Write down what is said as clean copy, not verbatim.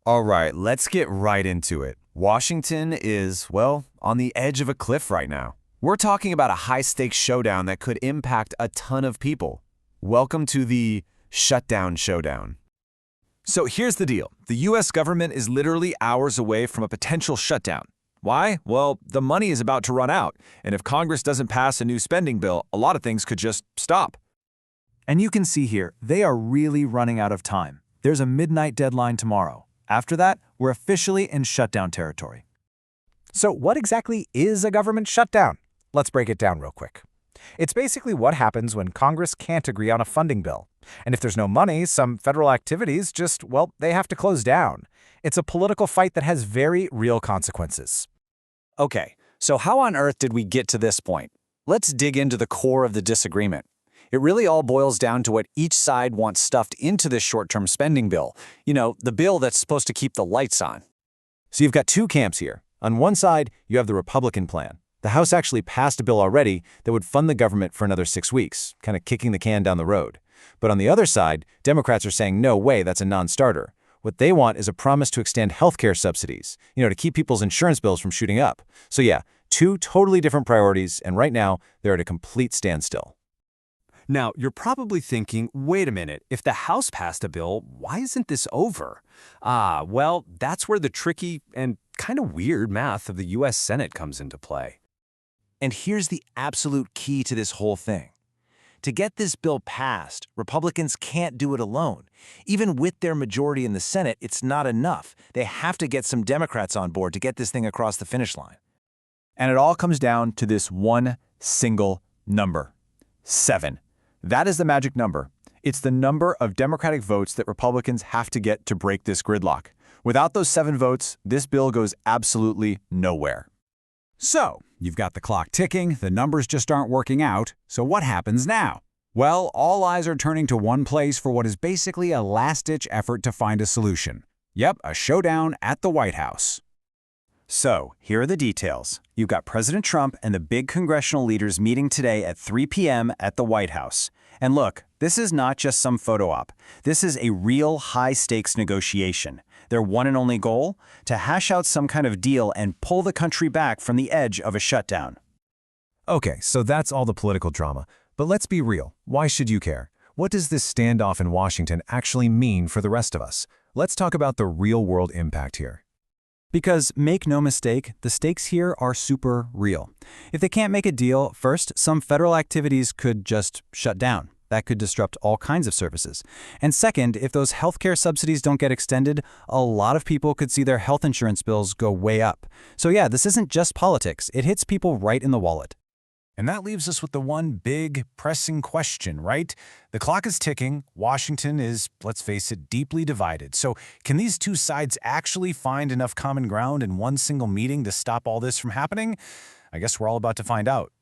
All right, let's get right into it. Washington is, well, on the edge of a cliff right now. We're talking about a high-stakes showdown that could impact a ton of people. Welcome to the Shutdown Showdown. So here's the deal. The U.S. government is literally hours away from a potential shutdown. Why? Well, the money is about to run out, and if Congress doesn't pass a new spending bill, a lot of things could just stop. And you can see here, they are really running out of time. There's a midnight deadline tomorrow. After that, we're officially in shutdown territory. So what exactly is a government shutdown? Let's break it down real quick. It's basically what happens when Congress can't agree on a funding bill. And if there's no money, some federal activities just, well, they have to close down. It's a political fight that has very real consequences. Okay, so how on earth did we get to this point? Let's dig into the core of the disagreement. It really all boils down to what each side wants stuffed into this short-term spending bill. You know, the bill that's supposed to keep the lights on. So you've got two camps here. On one side, you have the Republican plan. The House actually passed a bill already that would fund the government for another 6 weeks, kind of kicking the can down the road. But on the other side, Democrats are saying, no way, that's a non-starter. What they want is a promise to extend healthcare subsidies, to keep people's insurance bills from shooting up. So yeah, two totally different priorities, and right now, they're at a complete standstill. Now, you're probably thinking, wait a minute, if the House passed a bill, why isn't this over? Well, that's where the tricky and kind of weird math of the U.S. Senate comes into play. And here's the absolute key to this whole thing. To get this bill passed, Republicans can't do it alone. Even with their majority in the Senate, it's not enough. They have to get some Democrats on board to get this thing across the finish line. And it all comes down to this one single number: 7. That is the magic number. It's the number of Democratic votes that Republicans have to get to break this gridlock. Without those 7 votes, this bill goes absolutely nowhere. So, you've got the clock ticking, the numbers just aren't working out, so what happens now? Well, all eyes are turning to one place for what is basically a last-ditch effort to find a solution. Yep, a showdown at the White House. So, here are the details. You've got President Trump and the big congressional leaders meeting today at 3 p.m. at the White House. And look, this is not just some photo op. This is a real high-stakes negotiation. Their one and only goal? To hash out some kind of deal and pull the country back from the edge of a shutdown. Okay, so that's all the political drama. But let's be real. Why should you care? What does this standoff in Washington actually mean for the rest of us? Let's talk about the real-world impact here. Because, make no mistake, the stakes here are super real. If they can't make a deal, first, some federal activities could just shut down. That could disrupt all kinds of services. And second, if those healthcare subsidies don't get extended, a lot of people could see their health insurance bills go way up. So yeah, this isn't just politics. It hits people right in the wallet. And that leaves us with the one big, pressing question, right? The clock is ticking. Washington is, let's face it, deeply divided. So can these two sides actually find enough common ground in one single meeting to stop all this from happening? I guess we're all about to find out.